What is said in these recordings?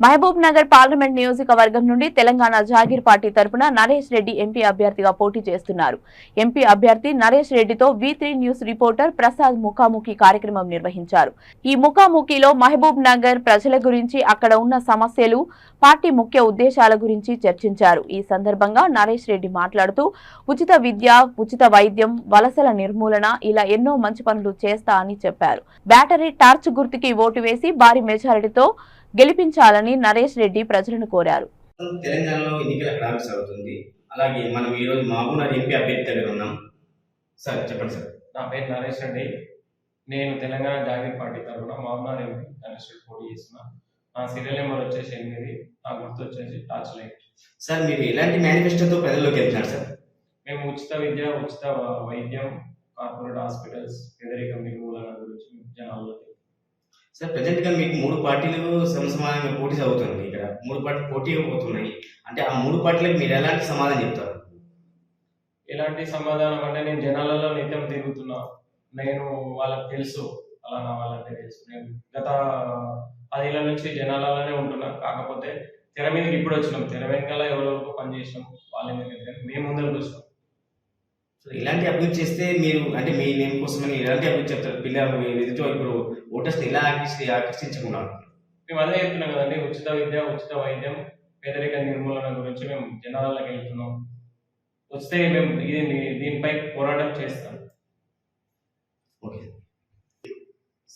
Mahabub Nagar parliament నియోజకవర్గం నుండి Telangana jagir party తరపున నరేష్ రెడ్డి ఎంపీ అభ్యర్థిగా పోటీ చేస్తున్నారు. ఎంపీ అభ్యర్థి నరేష్ రెడ్డితో V3 న్యూస్ రిపోర్టర్ ప్రసాద్ ముఖాముఖి కార్యక్రమం నిర్వహించారు. ఈ ముఖాముఖిలో మహబూబ్ నగర్ ప్రజల గురించి, అక్కడ ఉన్న సమస్యలు, పార్టీ ముఖ్య ఉద్దేశాల గురించి చర్చించారు. ఈ సందర్భంగా నరేష్ రెడ్డి మాట్లాడుతూ ఉచిత విద్య, ఉచిత వైద్యం, వలసల నిర్మూలన ఇలా ఎన్నో మంచి పనులు చేస్తా అని చెప్పారు. బ్యాటరీ టార్చ్ గుర్తుకి ఓటు వేసి భారీ మెజారిటీతో గెలిపించాలని నరేష్ రెడ్డి ప్రజలను కోరారు. తెలంగాణలో ఎన్నికల హడావిడి సాగుతుంది. అలాగే మనం ఈ రోజు మహబూబ్ నగర్ ఎంపీ అభ్యర్థి దగ్గర ఉన్నాం. సార్ చెప్పండి సార్. నా పేరు నరేష్ రెడ్డి. నేను తెలంగాణ జాగీర్ పార్టీ తరఫున మహబూబ్ నగర్ ఎంపీ నరేష్ రెడ్డి పోటీ చేస్తున్నా. నా సీరియల్ నెంబర్ వచ్చేసి 8, నా గుర్తు వచ్చేసి టార్చ్ లైట్. సార్ మీరు ఎలాంటి మేనిఫెస్టోతో ప్రజల్లోకి వెళ్తున్నారు సార్? మేము ఉచిత విద్య, ఉచిత వైద్యం, కార్పొరేట్ హాస్పిటల్స్, పేదరికం నిర్మూలన గురించి జనాల్లో. సార్ ప్రజెంట్ గా మీకు 3 పార్టీలు సమసమానంగా పోటీ సాగుతుంది. ఇక్కడ 3 పార్టీలు పోటీగా పోతున్నాయి. అంటే ఆ 3 పార్టీలకు మీరు ఎలాంటి సమాధానం చెప్తారు? ఎలాంటి సమాధానం అంటే, నేను జనాలలో నిత్యం తిరుగుతున్నా. నేను వాళ్ళకి తెలుసు, అలా నా వాళ్ళంటే తెలుసు. నేను గత 10 ఏళ్ల నుంచి జనాలలోనే ఉంటున్నా. కాకపోతే తెర మీదకి ఇప్పుడు వచ్చినాం. తెర వెనకాల ఎవరెవరికో పని చేసినాం. వాళ్ళ మేము ముందరకు వచ్చినాం. సో ఇలాంటి అభివృద్ధి చేస్తే మీరు అంటే మీ నేమ్ కోసమని ఎలాంటి అభివృద్ధి చెప్తారు? పిల్లలు ఎదుటో ఇప్పుడు ఓటర్స్ ఎలా ఆకర్షించుకున్నారు? మేము అదే చెప్తున్నాం కదండి, ఉచిత విద్య, ఉచిత వైద్యం, పేదరిక నిర్మూలన గురించి మేము జనాలకి వెళ్తున్నాం. వస్తే మేము దీనిపై పోరాటం చేస్తాం. Okay.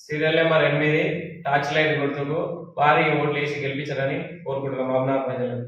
Serial number 8 torch light గుర్తుకు భారీ ఓట్లు వేసి గెలిపించాలని కోరుకుంటున్నాం మహబూబ్ నగర్ ప్రజలను.